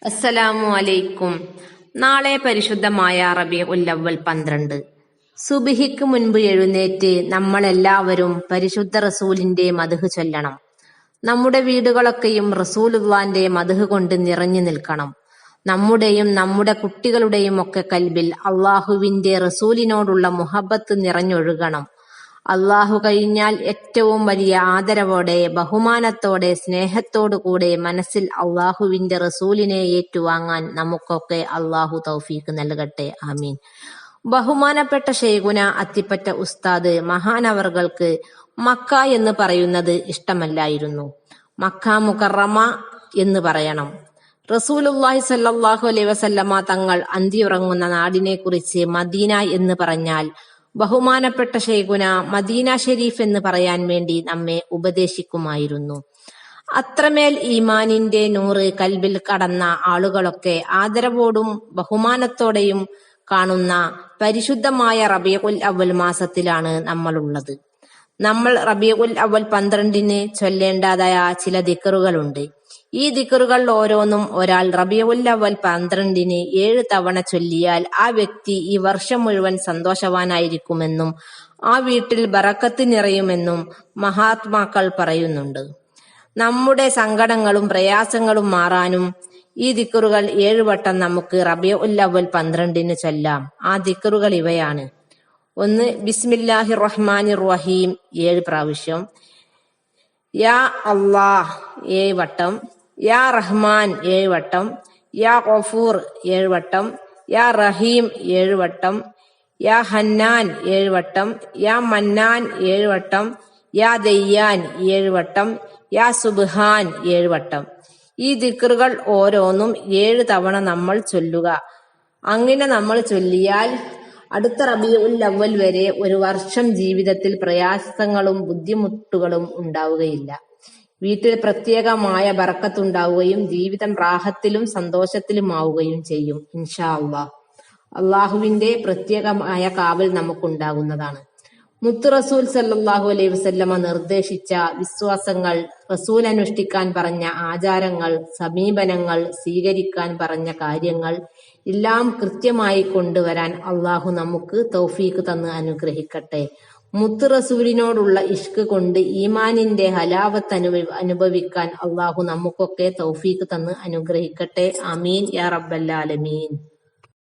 അസ്സലാമു അലൈക്കും. നാളെ പരിശുദ്ധമായ റബീഉൽ അവ്വൽ 12. സുബ്ഹിക്ക് മുൻപ് എഴുന്നേറ്റ് നമ്മളെല്ലാവരും പരിശുദ്ധ റസൂലിന്റെ മദ്ഹ് ചൊല്ലണം. നമ്മുടെ വീടുകളൊക്കെയും റസൂലുള്ളാന്റെ മദ്ഹ് കൊണ്ട് നിറഞ്ഞു നിൽക്കണം. നമ്മുടെയും നമ്മുടെ കുട്ടികളുടെയും ഒക്കെ കൽബിൽ അള്ളാഹുവിന്റെ റസൂലിനോടുള്ള മുഹബത്ത് നിറഞ്ഞൊഴുകണം. അള്ളാഹു കഴിഞ്ഞാൽ ഏറ്റവും വലിയ ആദരവോടെ, ബഹുമാനത്തോടെ, സ്നേഹത്തോടു കൂടെ മനസ്സിൽ അള്ളാഹുവിന്റെ റസൂലിനെ ഏറ്റുവാങ്ങാൻ നമുക്കൊക്കെ അള്ളാഹു തൗഫീഖ് നൽകട്ടെ. ആമീൻ. ബഹുമാനപ്പെട്ട ശൈഖുന അത്തിപ്പറ്റ ഉസ്താദ് മഹാനവർകൾക്ക് മക്ക എന്ന് പറയുന്നത് ഇഷ്ടമല്ലായിരുന്നു. മക്ക മുകറമ എന്ന് പറയണം. റസൂലുള്ളാഹി സ്വല്ലല്ലാഹു അലൈഹി വസല്ലമ തങ്ങൾ അന്തിയുറങ്ങുന്ന നാടിനെ കുറിച്ച് മദീന എന്ന് പറഞ്ഞാൽ ബഹുമാനപ്പെട്ട ശൈഖുന മദീന ഷരീഫ് എന്ന് പറയാൻ വേണ്ടി നമ്മെ ഉപദേശിക്കുമായിരുന്നു. അത്രമേൽ ഈമാനിന്റെ നൂറ് കൽബിൽ കടന്ന ആളുകളൊക്കെ ആദരവോടും ബഹുമാനത്തോടെയും കാണുന്ന പരിശുദ്ധമായ റബീഉൽ അവ്വൽ മാസത്തിലാണ് നമ്മളുള്ളത്. നമ്മൾ റബീഉൽ അവ്വൽ 12 ചൊല്ലേണ്ടതായ ചില ദിക്റുകളുണ്ട്. ഈ ദിക്റുകൾ ഓരോന്നും ഒരാൾ റബീഉൽ അവ്വൽ 12 7 തവണ ചൊല്ലിയാൽ ആ വ്യക്തി ഈ വർഷം മുഴുവൻ സന്തോഷവാനായിരിക്കുമെന്നും ആ വീട്ടിൽ ബറക്കത്ത് നിറയുമെന്നും മഹാത്മാക്കൾ പറയുന്നുണ്ട്. നമ്മുടെ സങ്കടങ്ങളും പ്രയാസങ്ങളും മാറാനും ഈ ദിക്റുകൾ 7 വട്ടം നമുക്ക് റബീഉൽ അവ്വൽ 12 ചൊല്ലാം. ആ ദിക്റുകൾ ഇവയാണ്: 1. ബിസ്മില്ലാഹിർ റഹ്മാനിർ റഹീം 7 പ്രാവശ്യം, യാ അല്ലാഹ് 7 വട്ടം, യാ റഹ്മാൻ 7 വട്ടം, യാ ഗഫൂർ 7 വട്ടം, യാ റഹീം 7 വട്ടം, യാ ഹന്നാൻ 7 വട്ടം, യാ മന്നാൻ 7 വട്ടം, യാ ദയ്യാൻ 7 വട്ടം, യാ സുബ്ഹാൻ 7 വട്ടം. ഈ ദിക്റുകൾ ഓരോന്നും 7 തവണ നമ്മൾ ചൊല്ലുക. അങ്ങനെ നമ്മൾ ചൊല്ലിയാൽ അടുത്ത റബീഉൽ അവ്വൽ വരെ ഒരു വർഷം ജീവിതത്തിൽ പ്രയാസങ്ങളും ബുദ്ധിമുട്ടുകളും ഉണ്ടാവുകയില്ല. വീട്ടിൽ പ്രത്യേകമായ ബറക്കത്തുണ്ടാവുകയും ജീവിതം റാഹത്തിലും സന്തോഷത്തിലുമാവുകയും ചെയ്യും ഇൻഷാ അല്ലാഹ്. അള്ളാഹുവിന്റെ പ്രത്യേകമായ കാവൽ നമുക്കുണ്ടാകുന്നതാണ്. മുത്ത് റസൂൽ സല്ലല്ലാഹു അലൈഹി വസല്ലമ നിർദ്ദേശിച്ച വിശ്വാസങ്ങൾ, റസൂൽ അനുഷ്ഠിക്കാൻ പറഞ്ഞ ആചാരങ്ങൾ, സമീപനങ്ങൾ, സ്വീകരിക്കാൻ പറഞ്ഞ കാര്യങ്ങൾ എല്ലാം കൃത്യമായി കൊണ്ടുവരാൻ അള്ളാഹു നമുക്ക് തൗഫീഖ് തന്ന് അനുഗ്രഹിക്കട്ടെ. മുത്ത് റസൂലിനോടുള്ള ഇഷ്ക് കൊണ്ട് ഈമാനിന്റെ ഹലാവത്ത് അനുഭവിക്കാൻ അള്ളാഹു നമുക്കൊക്കെ തൗഫീഖ് തന്ന് അനുഗ്രഹിക്കട്ടെ. ആമീൻ യാ റബ്ബൽ ആലമീൻ.